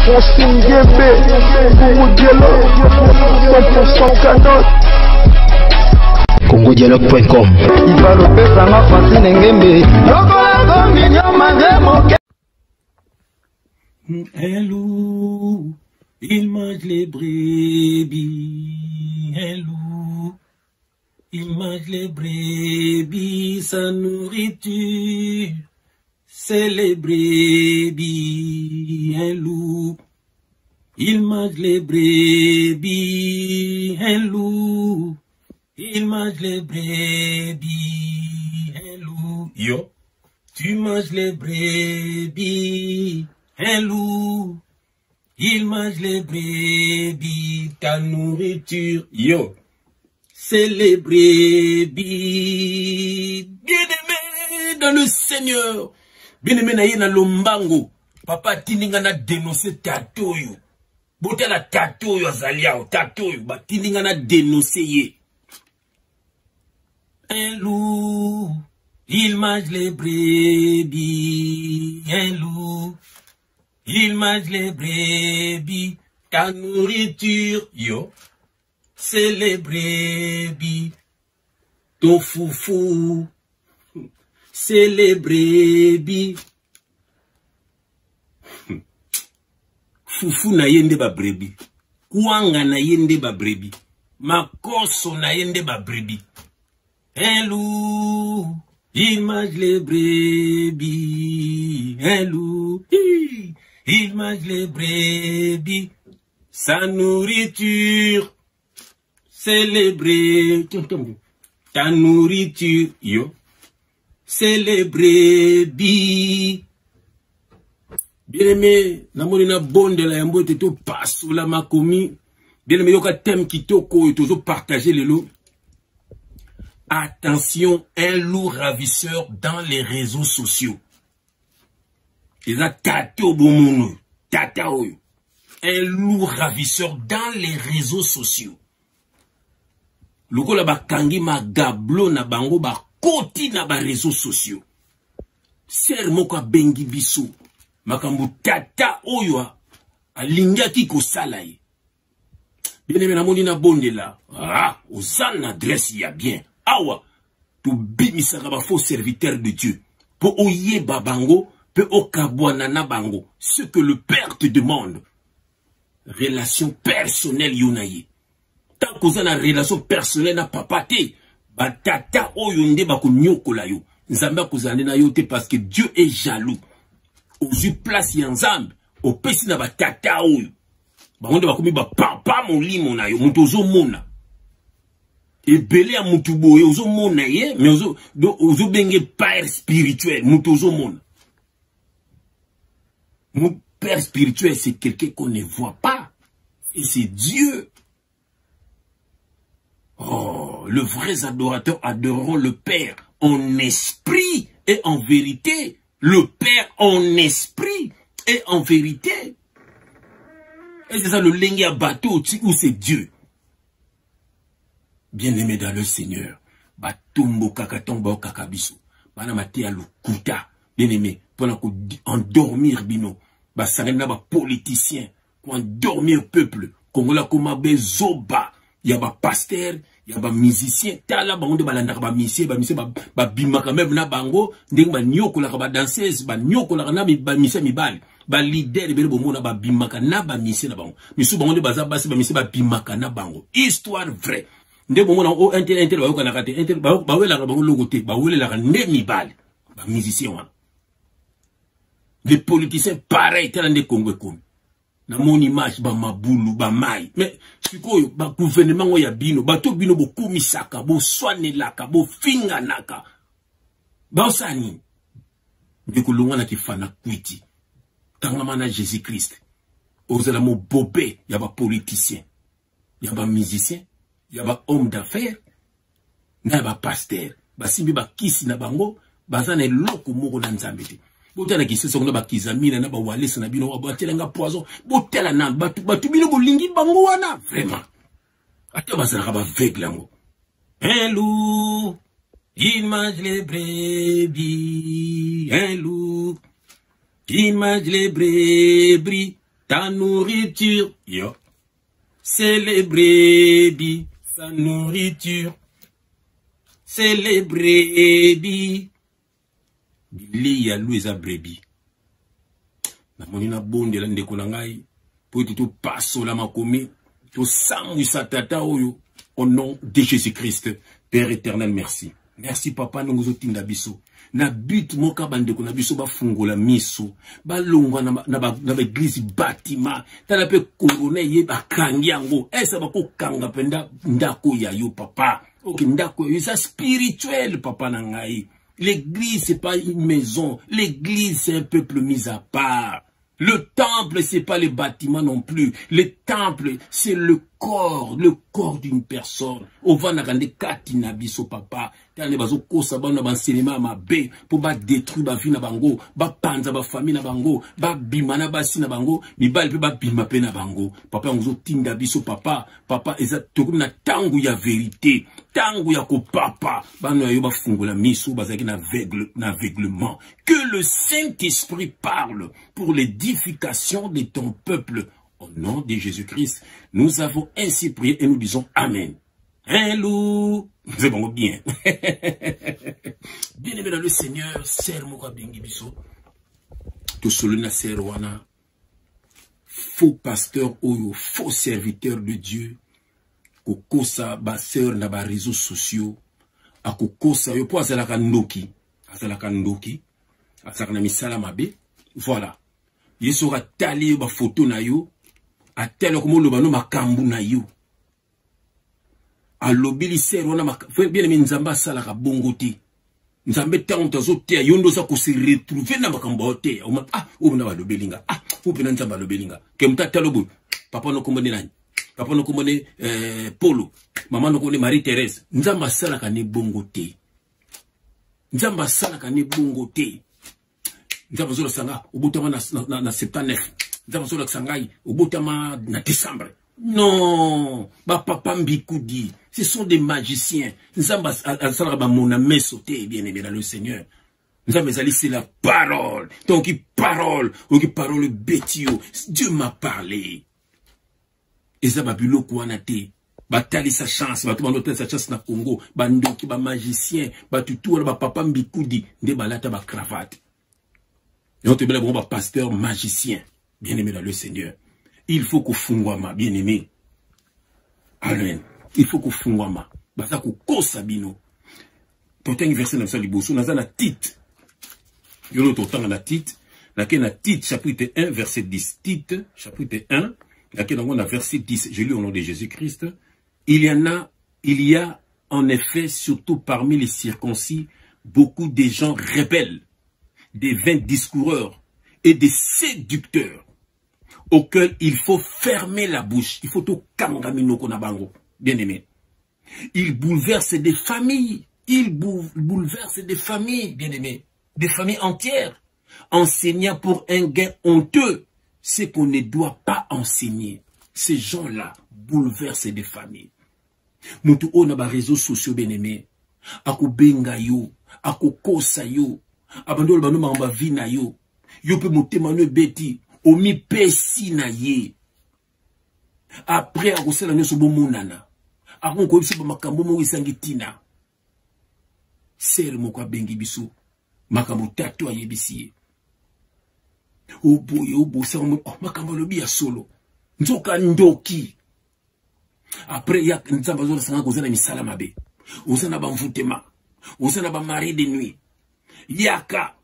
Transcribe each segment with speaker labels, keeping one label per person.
Speaker 1: Fonsingembe, Congo Dialogue, 100% canon.
Speaker 2: CongoDialogue.com.
Speaker 1: Il va le faire sans ma Francine Ngembe.
Speaker 3: Un loup, il mange les brebis. Un loup, il mange les brebis, sa nourriture, c'est les brebis. Un loup, il mange les brebis. Un loup, il mange les brebis. Un loup, yo, tu manges les brebis. Un loup, il mange les brebis, ta nourriture, yo, c'est les brebis. Bien-aimé dans le Seigneur, bien-aimé na ye na lombango, papa tininga na dénoncer tatoyo. Bote la tatoyo azaliao, tatoyo, ba tininga na dénoncer ye. Un loup, il mange les brebis, un loup. Il mange les brebis, ta nourriture, yo, c'est les brebis. Ton foufou, c'est les brebis. Foufou na yende ba brebis. Kouanga na yende ba brebis. Makoso na yende ba brebis. Un loup, il mange les brebis. Un loup, il mange les brebis, sa nourriture, c'est les brebis. Ta nourriture, yo, c'est les brebis. Bien-aimé, namoni na bonde la yambo te to passo la makomi. Bien-aimé, yoka thème qui toko et toujours partager le lot. Attention, un loup ravisseur dans les réseaux sociaux. Il a tato boumounou, tataoyo. Un loup ravisseur dans les réseaux sociaux. Loko la bakangi ma gablo na bango ba koti na ba réseaux sociaux. Ser moko bengi biso. Makambu tata oyo a lingaki ko salaye. Bien aimé na moni na bonde la. Ah, ozan adresse ya bien. Awa, tu bimisaka ba faux serviteur de Dieu. Po oye babango. Bango, ce que le Père te demande. Relation personnelle yonaye. Tant qu'on a une relation personnelle na papate, ba tata oyonde ba ko nyokola yo. Nzamba kozane na yo te parce que Dieu est jaloux. Ozu place yanzambe, o pesi na ba tata oyo. Ba onde ba komi ba papa molimo na yo, muto zo mona. Ebele a mutu boye ozo mona ye, mais ozo benge père spirituel, muto zo mona. Mon père spirituel, c'est quelqu'un qu'on ne voit pas. Et c'est Dieu. Oh, les vrais adorateurs adoreront le Père en esprit et en vérité. Le Père en esprit et en vérité. Et c'est ça le lengia bateau où c'est Dieu. Bien-aimé dans le Seigneur. Batumbo kakatombo kakabiso. Banamate à l'ukuta. Bien-aimé. Pendant qu'on endormir bino. Basangana ba politicien. Pour endormir peuple. Kongola komabe zoba. Ya ba pasteur. Ya ba musicien. Tala ba onde balanda ba musicien. Ba bimaka même na bango. Ndeng ba nyokola ba danseuse. Ba nyokola na ba musicien mibali. Ba leader bele bomona ba bimaka na ba musicien na bango. Misu ba onde baza basi ba musicien ba bimaka na bango. Histoire vraie. Ndeng bomona o inter ba yokana kate. Inter ba wela ba logo te. Ba wela la ne mibali. Ba musicien wana. Les politiciens pareils, tel des Congo comme. Na mon image, ba mabulu, ba mai. Mais, sikoyo, ba gouvernement ya bino, ba to bino bo kumisaka, bo soane laka, bo finga naka. Ba osani. Ndeko longana ki fana kwiti. Tangamana Jésus-Christ. Ozala mo bobé, ya ba politicien. Ya ba musicien. Ya ba homme d'affaires. Na ba pasteur. Ba simbi ba kisi na bango. Bazana eloko moko na nzambete. Botela ki se songa ba kizamina na ba walesa na bino ba telenga poison. Botela na batu bino bolingi bango wana. Vraiment. Ata bazala ba vegle yango. Un loup, il mange les brebis. Un loup, il mange les brebis. ta nourriture, yo. C'est les brebis, sa nourriture. C'est les brebis. Bili ya louisa brebis. Na monina bonde la ndeko na ngai. Pour tout passo la makomi. Tout samu sa tata oyo. Au nom de Jésus-Christ. Père éternel, merci. Merci papa, nous nous otinda biso. Na but moka bandeko na biso ba fungola miso. Ba longwa na ba église bâtiment. Tala pe corona ye ba kangiango. Esa ba ko kanga penda ndako ya yo papa. Ok, ndako yo ça spirituel papa na ngai. L'église c'est pas une maison. L'église c'est un peuple mis à part. Le temple, c'est pas les bâtiments non plus. Le temple, c'est le corps d'une personne. On va n'agrandir katina biso papa. T'as les bazo kosa ba na ba cinéma ma bé pour ba détruire ba vie na bango, ba panza ba famille na bango, ba bimana ba si na bango, mi ba pe ba bima pe na bango. Papa on zo tinda biso papa. Papa exactement na tangu ya vérité, tangu ya ko papa. Ba no yo ba fungola miso ba zaki na aveuglement. Que le Saint-Esprit parle pour l'édification de ton peuple. Au nom de Jésus-Christ, nous avons ainsi prié et nous disons Amen. Hello. C'est bon, bien. Bien aimé dans le Seigneur, Seigneur Moka Bengi Biso. Tout soluna serwana. Faux pasteur ou faux serviteur de Dieu. Kokosa ba sœur na ba réseaux sociaux. Akokosa yo po azalaka ndoki. Azalaka ndoki. Azalaka na misala mabe. Voilà. Yeso ka tali ba photo na yo. Atelo komo lo bano makambu na yo. Alobili sero na bien aimé nzamba sala ka bongoti. Nzambe tanto zote yondo za ko se retrouver na makambo te. O na balobelinga. O pena nzamba lobelinga. Ke mtata lobo. Papa no komone nani. Papa no komone Polo. Maman no komone Marie-Thérèse. Nzamba sala ka ne bongote. Nzamba sala ka ne bongote. Nzamba zola sanga obutama na 79. Nzamba zola sangai obutama na décembre. Non, ba papa mbikoudi, ce sont des magiciens. Nzamba sala ba mona mesote bien aimé dans le Seigneur. Nzamba zali c'est la parole. Donc qui parole bétio. Dieu m'a parlé. Et ça ba biloko wana te. Batali sa chance, ba tout sa chance na Congo, ba ndoki ba magicien, ba tutu ba papa mbikoudi, nde balata ba cravate. Et on te met bon ba pasteur magicien, bien aimé dans le Seigneur. Il faut qu'on fungwama, bien aimé. Amen. Il faut qu'on fungwama. Basa ko kosa bino. Pourtant verset dans ça liboso, na na Tite. Yo no totan na Tite, na Tite chapitre 1 verset 10. Tite chapitre 1, na verset 10. Je lis au nom de Jésus-Christ. Il y a en effet surtout parmi les circoncis beaucoup de gens rebelles, des vains discoureurs et des séducteurs auxquels il faut fermer la bouche. Il faut tout kangamino konabango. Bien aimé. Il bouleverse des familles. Il bouleverse des familles, bien aimé. Des familles entières. Enseignant pour un gain honteux ce qu'on ne doit pas enseigner. Ces gens-là bouleversent des familles. Mutu on a ba réseaux sociaux, bien aimé. Ako benga yo. Ako kosa yo. Abandol bano mamba vina yo. Yo pe motema no beti. Omi pesi na ye. Après, à cause de la sobo monana. Après, on connaît makambo mo isangitina. Ser mo kwa bengi biso. Makambo tatu ayebisi. Obo sa mo makambo lobi ya solo. Nzoka ndoki. Après, ya nzamba zo sanga kozana misala mabe. Osana ba mvutema. Osana ba mari de nuit. Yaka.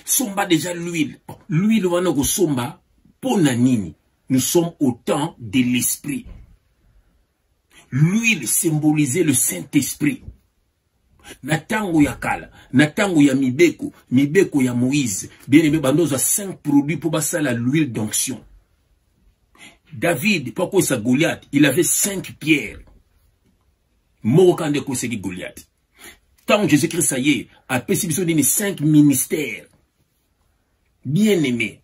Speaker 3: Somba déjà l'huile. L'huile wana ko somba pona nini. Nous sommes au temps de l'esprit. L'huile symbolisait le Saint-Esprit. Natango ya kala, natango ya mibeko, mibeko ya Moïse. Bien aimé bandoza 5 produits pour basala l'huile d'onction. David, pourquoi ça Goliath, il avait 5 pierres. Morokande ko seki Goliath. Tant Jésus-Christ ça y est, a pécibition d'une 5 ministères. Bien aimé.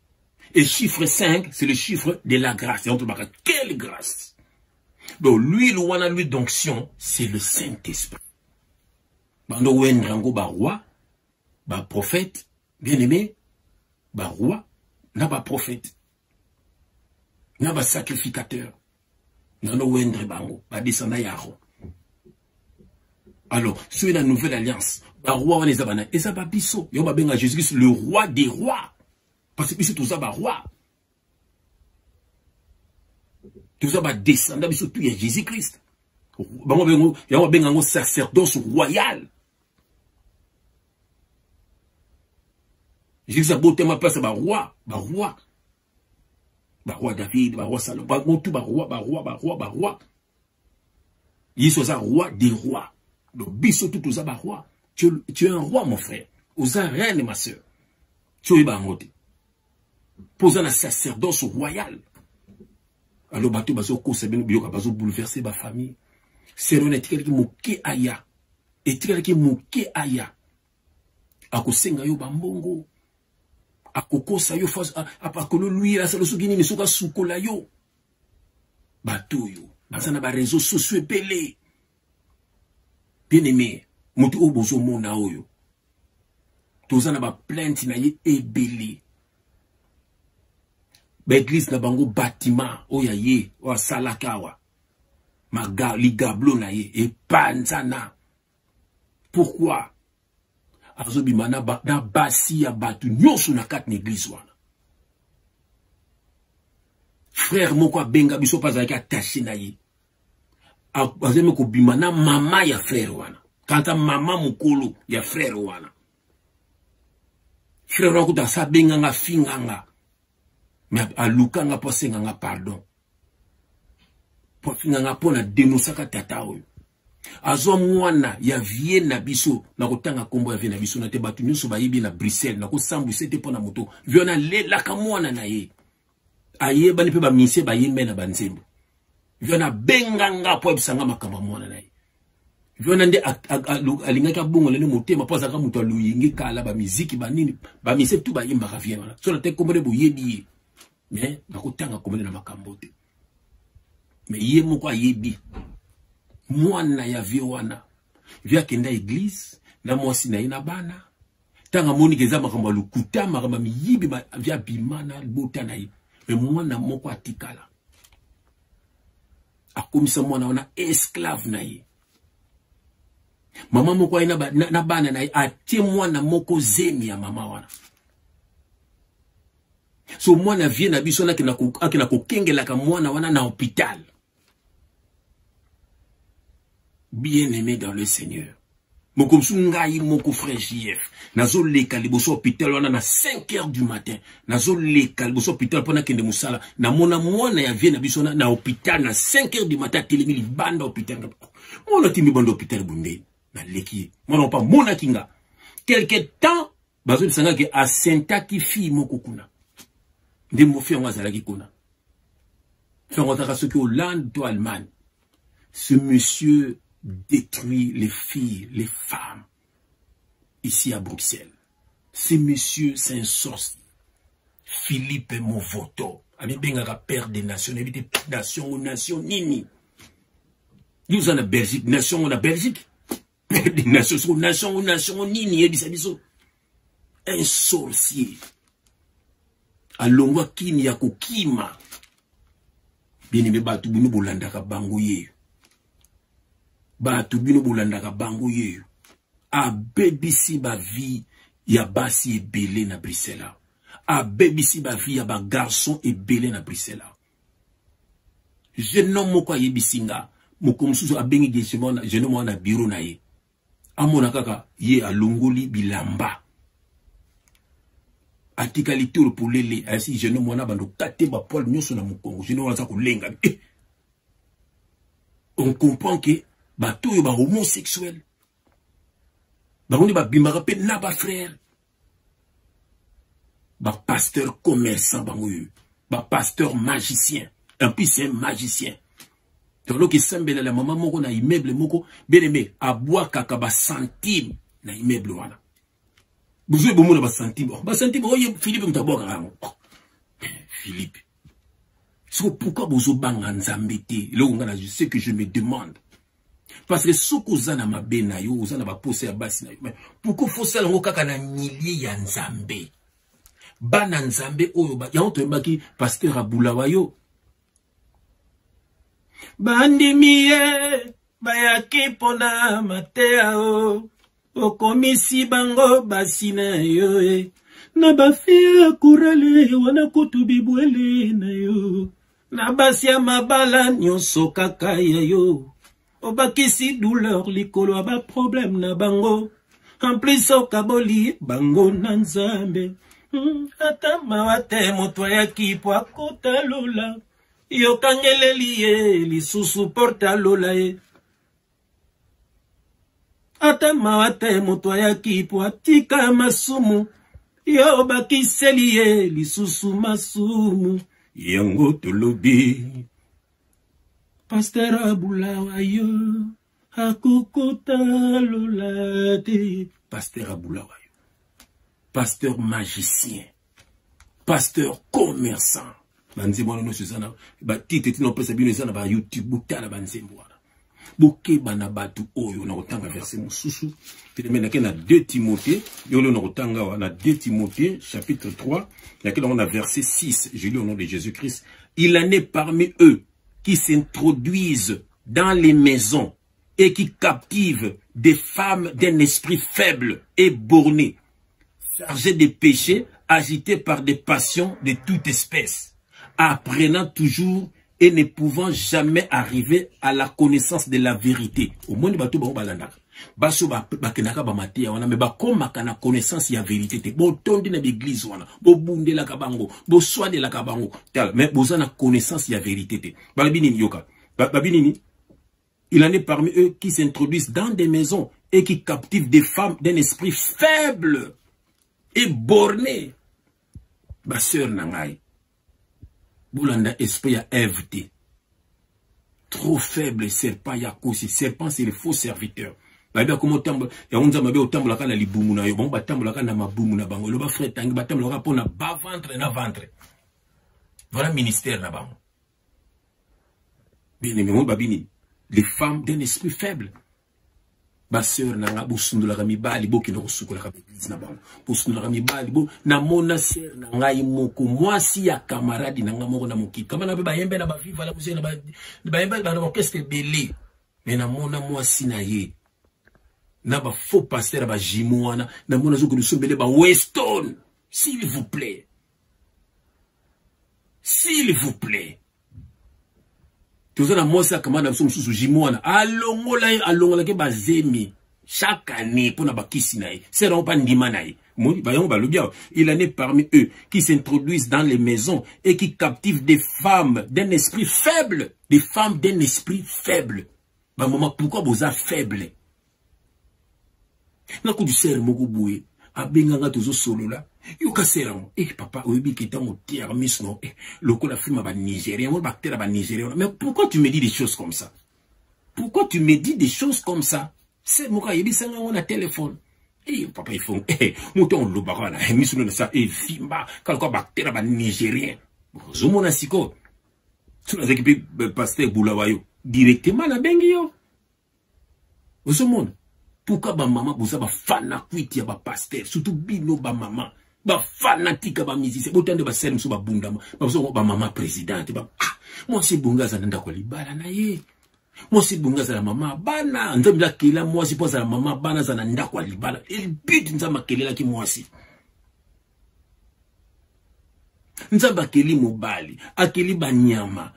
Speaker 3: Et chiffre 5, c'est le chiffre de la grâce. Et on te dit, quelle grâce? Donc, l'huile ou l'huile d'onction, c'est le Saint-Esprit. Bando wendrango ba roi, ba prophète, bien aimé, ba roi, na ba prophète. na ba sacrificateur na no wendre bango ba descendant yaro. Alors sur la nouvelle alliance ba roi wana ezabana ezaba biso yo ba benga Jésus-Christ le roi des rois parce que biso toza ba roi toza ba descendant biso tout ya Jésus-Christ bango bengo ya ba benga ngo sacerdoce royal. Jésus a beauté ma place ba roi David, ba roi Salomon, tout ba roi. Il est un roi des rois. Donc biso tout ba roi. Tu es un roi mon frère. Aux reine ma soeur. Tu es ba ngote. Posant la sacerdoce royal. Alors bato bazo ko sebeno biyoka bazo bouleverser ba famille. C'est non etikeli ki moke aya. Etikeli ki moke aya. Akosenga yo ba mbongo. Akoko sa yo faz apakolo lui la salo sugini misoka sukola yo bato yo basana ba réseaux sociaux pelé bien aimé mutu obozo mona oyo tozana ba plainte na ye ebele ba église na bango bâtiment oya ye wa salakawa maga ligablo na ye e panzana. Pourquoi? Azobima na basi ya batu nyoso na kat n'église wana. Frère moko benga biso pazaki attaché na ye. Azeme ko bima na mama ya frère wana. Kanta mama mukolo ya frère wana. Frère wana kuta sa benga nga finganga. Mais aluka nga po senga nga pardon. Po finganga po na denosaka tata oyo. Azo mwana ya vie na biso na kotanga kombo ya vie na biso na te batu nyuso ba yibi na Bruxelles na ko sambu sete pona moto viona lela ka mwana na ye aye bani pe ba misie ba yembe na banzembo viona benganga po ebisanga makamba mwana na ye viona nde alingaka bongo lene motema po zaka muto aluyingi kala ba muziki ba nini ba misie tu ba yemba ka vie wana so na te kombo de boyebi mais na kotanga kombo na makambo te mais ye moko ayebi mwana ya vie wana via kenda église na mwasi na ina bana tanga moni keza makambo lukuta makambo miyibi via bimana bota na ye mais mwana moko atikala akomisa mwana wana esclave na ye mama moko ina na bana na ye atie mwana moko zemi ya mama wana so mwana vie na biso na kina kokengela ka mwana wana na hôpital. Bien-aimé dans le Seigneur. Moko msungai moko frère JF. Nazo leka liboso hôpital wana na 5h du matin. Nazo leka liboso hôpital pona kende musala. Na mona mwana ya vie na biso na hôpital na 5h du matin telemi li banda hôpital. Mona timi banda hôpital bunde. Na leki. Mona pa mona kinga. Quelque temps bazo bisanga ke asenta ki fi moko kuna. Nde mo fi ngwa zala ki kuna. Fi ngwa taka soki Hollande to Allemagne. Ce monsieur détruit les filles, les femmes, ici à Bruxelles. Ce monsieur, c'est un sorcier. Philippe Movoto. Avec Bengaga, père des nations, des nations aux nations, nini. Nous en a Belgique, nation on a Belgique. Père des nations aux nations, nini, ebisabiso. Un sorcier. Alongwa kini ya kokima. Bien-aimé batu bino bolandaka bango ye. Batu bino bolandaka bango ye. A bebisi ba vie ya basi ebele na Bruxelles. A bebisi ba vie ya ba garçon ebele na Bruxelles. Jeune homme moko yebisinga. Moko mususu abengi jeune homme na bureau na ye. Amona kaka ye alongoli bilamba. Atikali tour pour lele asi jeune homme wana bando kate ba poil nyoso na mukongo. Jeune homme wana kolenga. On comprend que bato yo ba homosexuel. Ba on ba bimaka pe na ba frère. Ba pasteur commerçant bango yo. Ba pasteur magicien. En plus c'est un magicien. Donc qui sembele la maman moko na immeuble moko bien-aimé abwa kaka ba centime na immeuble wana. Bouzou bomo na ba centime. Ba centime oye Philippe mtaboka rango. Philippe. So pourquoi bozo banga nzambe te? Là on je sais que je me demande. Parce que ce que vous avez ma bena yo, vous avez ma posé à basi na yo. Mais pourquoi faut ça l'ongo kaka na nyili ya nzambe? Bana nzambe oyo ba ya onto mbaki pasteur Abulawa yo. bandimiye bayaki pona matea o okomisi bango basina yo na bafia kurale wana kutubibwele na yo na basi ya mabala nyonso kaka ya yo obakisi douleur likolo ba problème na bango en plus okaboli bango na nzambe ata mawate moto ayaki po akota lola yo kangeleli ye lisusu porta lola ye ata mawate moto ayaki po atika masumu yo bakiseli ye lisusu masumu yango tolobi Pasteur Abulawa yo akokota lola te. Pasteur Abulawa yo, pasteur magicien, pasteur commerçant. Banzembo no suzana ba tite no pesa bino sana ba YouTube butala banzembo wana. Boke bana batu oyo na otanga verset mususu. Pele na 2 Timothée, yo na otanga wana 2 Timothée chapitre 3, yakela on a verset 6. Je lis au nom de Jésus-Christ. Il en est parmi eux qui s'introduisent dans les maisons et qui captivent des femmes d'un esprit faible et borné, chargées de péchés, agitées par des passions de toute espèce, apprenant toujours et ne pouvant jamais arriver à la connaissance de la vérité. Au moins, les bateaux balanda. Baso bakenaka ba matia wana me bakomaka na connaissance ya vérité te. Bo tondi na l'église wana, bo bunde la kabango, bo soade la kabango. Mais boza na connaissance ya vérité te. Babinini yoka. Babinini, il en est parmi eux qui s'introduisent dans des maisons et qui captivent des femmes d'un esprit faible et borné. Ba sœur nangai. Boulanda esprit ya Ève te. Trop faible serpent ya kosi. Serpent c'est le faux serviteur. Baba comment tambo ya unza mabe otambola kana libumu na yo bon batambola kana mabumu na bango lo ba frère tangi batambola pona ba ventre na ventre. Voilà ministère na bango. Bien aimé babini les femmes d'un esprit faible. Ba sœur na nga bosundula ka mibali bo kino kosukola ka église na bango. Bosundula ka mibali bo na mona sœur na ngai moko mwasi ya camarade na nga moko na moki. Kama na ba yembe na ba viva la kusena ba yembe na orchestre belé. Mais na mona mwasi na ye. Na ba faux pasteur ba jimoana na mona zo ko sombele ba Weston, s'il vous plaît. S'il vous plaît. Tous na mosa kama na so mususu jimoana alongola ke ba zemi chaque année pour na ba kisi na ye. C'est non pas ndima na ye. Moi ba yon ba lobia, il en est parmi eux qui s'introduisent dans les maisons et qui captivent des femmes d'un esprit faible, des femmes d'un esprit faible. Ba maman pourquoi vous êtes faible? Nako du ser moko boué abenganga tozo solo la yo kasera mo papa oyebi kita mo termis no loko la film ba Nigérien mo bactère ba Nigérien. Mais pourquoi tu me dis des choses comme ça? Pourquoi tu me dis des choses comme ça? C'est moka yebi sanga on a téléphone papa il faut mouton lo bakana misu na ça fimba kalko bactère ba Nigérien zo mona siko tu as équipé pasteur Bulawayo directement na bengi yo zo mona. Pourquoi ba maman boza ba fana kwiti ya ba pasteur surtout bino ba maman ba fanatique ba musicien botande ba sel muso ba bundama ba maman présidente ba moi c'est bungaza nda ko libala na ye moi c'est bungaza la maman bana nzambila kila moi c'est poza la maman bana za nda ko libala il but nzamba kelela ki moi si nzamba keli mobali akeli ba nyama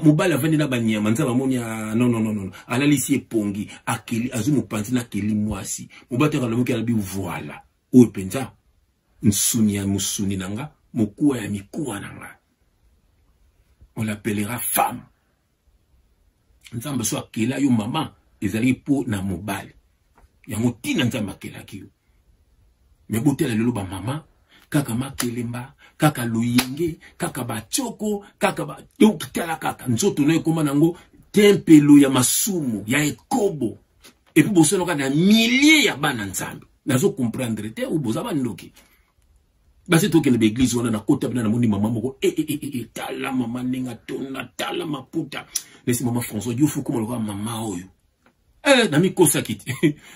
Speaker 3: mobali avandi na ba nyama nzamba moni non analisi epongi akeli azumu panzi na keli mwasi mobate ka lomoki alabi voilà o penza nsuni ya musuni nanga mokuwa ya mikuwa nanga on l'appellera femme nzamba so akela yo mama ezali po na mobali ya motina nzamba akela ki yo me botela lelo ba mama kaka makelemba kaka loyenge kaka bachoko kaka ba donc tala kaka nzoto na ekoma nango tempelo ya masumu ya ekobo et puis bosono kana milliers ya bana nzambe nazo comprendre te ou boza bandoki basi to kende l'église wana na kota bana na moni mama moko tala mama ninga tona tala maputa laisse maman François Dieu faut comme le mama oyo na mi kosa kiti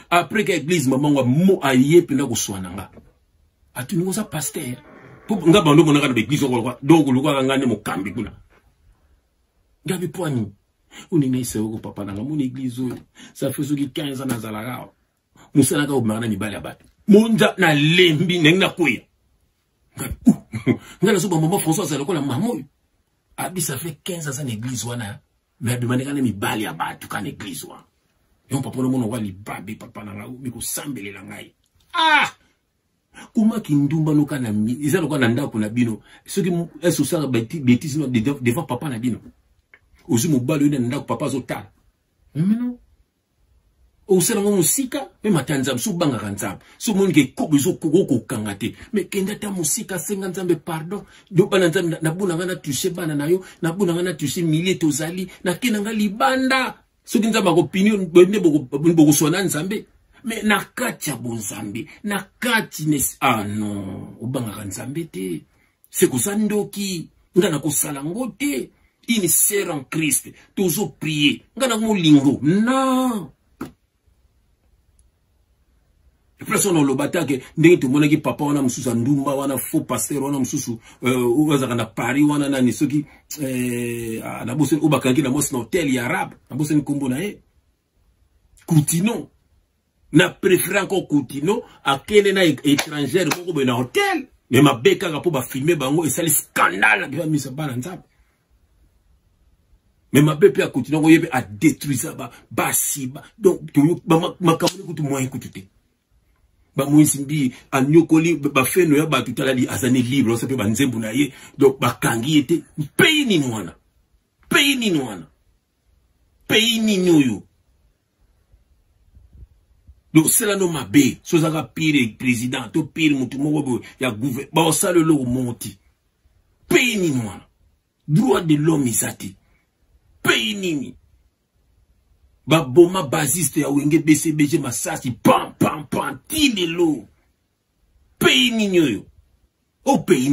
Speaker 3: après que l'église maman wa mo aye pena ko swananga atu ngo sa pasteur pour nga bando mona ka l'église ko donc luka ngane mo kambi kuna ngabi poani On est au papa dans mon église. Ça fait 15 ans dans Zalara. Moussa n'a pas obmaré ni balabat. Monda na lembi n'engna kouya. Nga la souba maman François c'est le quoi la maman. Abi ça fait 15 ans dans l'église wana. Mais demandé quand mi bali abat tout kan église wana. Et on papa no mon wali babi papa na ngau miko sambele la ngai. Ah! Kuma kindumba no kana mi izalo kwa nanda ko na bino. Ce qui est sous ça bêtise no devant papa na bino. Ozu mobalo ina nanda ko papa zotal. Non. Osela ngo musika me matanza msu banga kanzam so monike kobizo koko kangate me kenda ta musika senga nzambe pardon do bana nzambe na buna ngana toucher bana nayo na buna ngana toucher milliers tozali na kenanga libanda so kinzamba ko opinion bende boko sona nzambe me nakati ya bonzambe nakati nes ah non obanga kanzambe te c'est kusandoki ngana ko sala ngote ini sera en Christ tozo prier ngana mo lingo non. Personne ne le bata que ndenge tout monde qui papa wana mususu ndumba wana faux pasteur wana mususu uwaza na Paris wana na ni soki na bosse obakangi na mos na hôtel ya arabe na bosse nkombo na e Coutino na préféré encore Coutino akene na étrangère ko be na hôtel mais mabeka ka po ba filmer bango et ça le scandale qui va misa bana nzaba mais mabeka Coutino ko yebe a détruire ba siba donc to makamoni kutu moyen kutu ba mwisimbi anyokoli ba feno ya ba tutala di azane libre ça peut ba nzembu na ye donc ba kangi était pays ni nwana pays ni nyoyo donc c'est là no mabe so zaka pire président to pire mutu moko ya gouvernement ba osale lo monti pays ni nwana droit de l'homme isati pays nini ba boma basiste ya wenge BCBG masasi pam pam pam tilelo pays ninyo o pays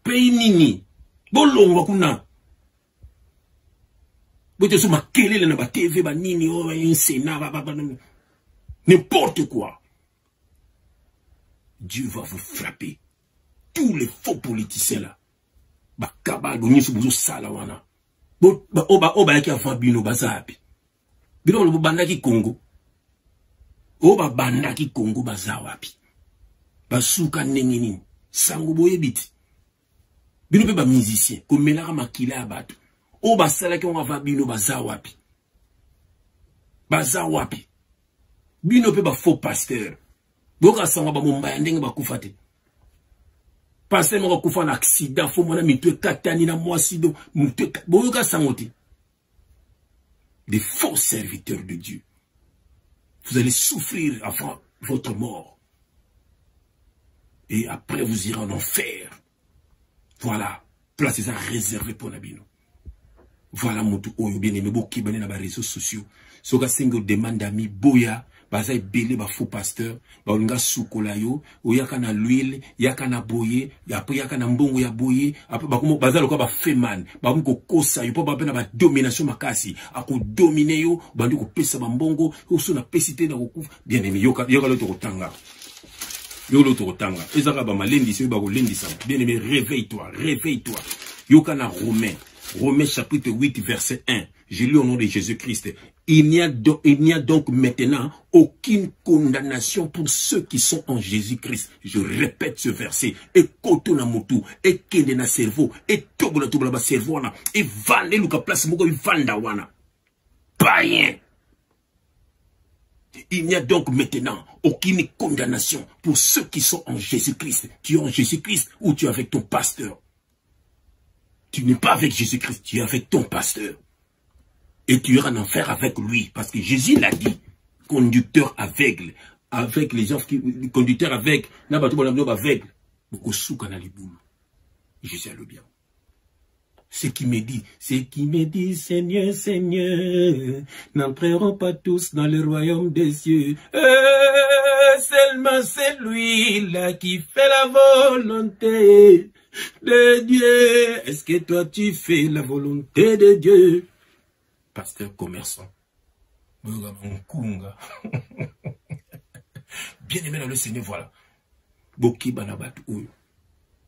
Speaker 3: nini bolongwa kuna bote so makelele na ba TV ba nini o un Sénat ba n'importe quoi. Dieu va vous frapper tous les faux politiciens là ba kabal bo nyisu buzo sala wana oba yaki avant bino bazapi bino lo bandaki Congo oba bandaki Congo bazawapi basuka nengini sango boyebiti bino pe ba musicien ko melaka makila abatu oba sala ki on va bino bazawapi bino pe ba faux pasteur boka sanga ba mombaya ndenge bakufate pasteur moko kufa na accident fo mona mitwe katani na mwasido mutwe boka sangoti. Des faux serviteurs de Dieu. Vous allez souffrir avant votre mort. Et après, vous irez en enfer. Voilà. Place ça réservé pour Nabino. Voilà, mon tout. Oh, bien aimé, beaucoup qui dans les réseaux sociaux. Soka single demande d'amis, boya. Baza belé ba faux pasteur ba nga sukola yo oyaka na l'huile yaka na boye après yaka na mbongo ya boye après ba komo baza lokwa ba feman ba ko kosa yo po ba pena ba domination makasi ako dominer yo bandi ko pesa ba mbongo oso na pesité na ko bien aimé yoka loto kotanga ezaka ba malendi se ba ko lendisa bien aimé réveille-toi yoka na Romains chapitre 8 verset 1. J'ai lu au nom de Jésus-Christ. Il n'y a donc maintenant aucune condamnation pour ceux qui sont en Jésus-Christ. Je répète ce verset. Et koto na motu, et kende na cerveau, et tobula ba cerveau na, et vande luka place moko vanda wana. Païen. Il n'y a donc maintenant aucune condamnation pour ceux qui sont en Jésus-Christ. Tu es en Jésus-Christ ou tu es avec ton pasteur. Tu n'es pas avec Jésus-Christ, tu es avec ton pasteur. Et tu iras en enfer avec lui. Parce que Jésus l'a dit. Conducteur aveugle. Avec les gens qui... Conducteur aveugle. Aveugle. Jésus a le bien. Ce qui me dit, Seigneur, Seigneur, n'entreront pas tous dans le royaume des cieux. Seulement c'est lui-là qui fait la volonté de Dieu. Est-ce que toi tu fais la volonté de Dieu? Pasteur commerçant. Bien aimé dans le Seigneur, voilà. Boki banabat oyo.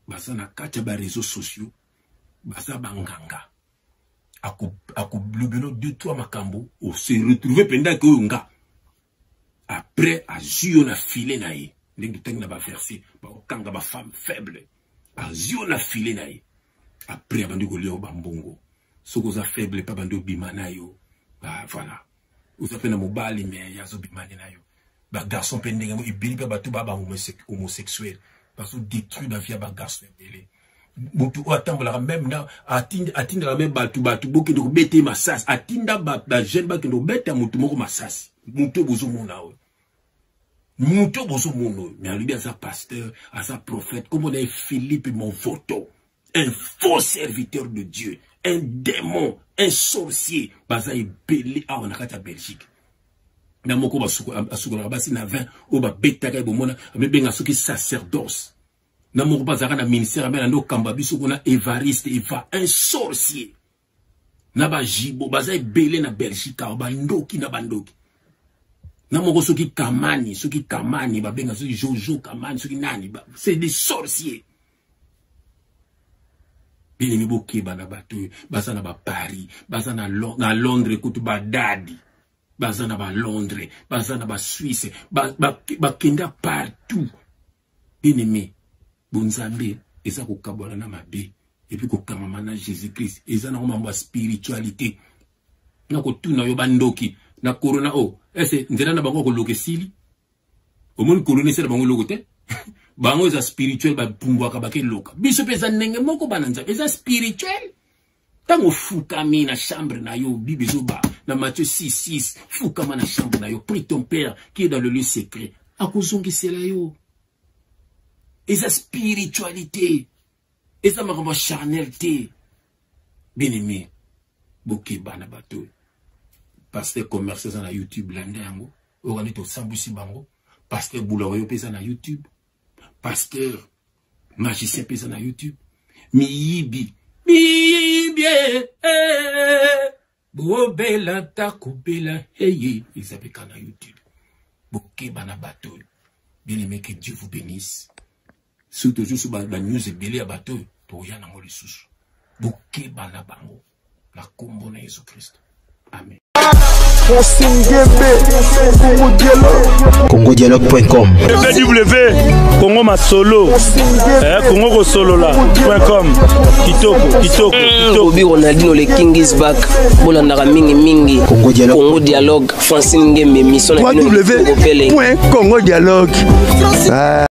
Speaker 3: Basa na kacha ba réseaux sociaux. Basa banganga. akoblobelo 2-3 makambo o se retrouver pendant que nga après azio na filé na ye ndenge teng na ba verser ba kanga ba femme faible azio na filé na ye après abandi ko leo bambongo soko za faible pa bandi obimana yo ba voilà oza pena mobali mais yazo bimana na yo ba garçon pendenge mo ibili pa batu ba homosexuel parce que détruit la vie ba garçon belé mutu otambola même na atinda même batu boki ndo bete masasi atinda ba jeune ba ndo bete mutu moko masasi mutu bozo mona o mutu bozo mono mais lui à sa pasteur à sa prophète comme on est Philippe mon photo un faux serviteur de Dieu un démon un sorcier baza ebele a on a kata Belgique na moko basuko basi na 20 o ba beta ka bomona me benga soki sacerdoce na moko bazaka na ministère amena ndo kamba biso kuna Evariste Eva un sorcier na ba jibo baza ebele na Belgique ba ndoki na bandoki na moko soki kamani ba benga soki Jojo kamani soki nani ba c'est des sorciers bini miboke bana bato baza na ba Paris baza na Londres kutu ba dadi baza na ba Londres baza na ba Suisse ba kenda partout bini Bonzambe eza ko kabona na mabe et puis ko kamama na Jésus Christ eza na mambo spiritualité na ko tuna yo bandoki na corona o ese ndela na bango ko lokesili o mon corona c'est bango lokote bango eza spirituel ba pumbwa ka bake loka biso pesa nenge moko bananza eza spirituel tango fukami na chambre na yo bibezo ba na Matthieu 6:6 fukama na chambre na yo prie ton père qui est dans le lieu secret akozongisela yo et sa spiritualité, et sa maramba charnalité. Bien aimé, boké bana bateau. Pasteur commerçant na YouTube, landango, organito sambusi bango, pasteur boularoyo pesa na YouTube, pasteur magicien pesa na YouTube, miyibi, bobela takubela, hey, ils s'appellent na YouTube. Boké bana bateau. Bien aimé, que Dieu vous bénisse. Surtout juste la news est belé à bateau pour y en avoir les sous. Bouquet bana bango. La combo na Jésus Christ. Amen.
Speaker 2: CongoDialogue.com www.congomasolo.com Kitoko
Speaker 4: Obi Ronaldinho le King is back. Bolandaka mingi Congo Dialogue Francine Ngembe mission na
Speaker 1: www.congodialogue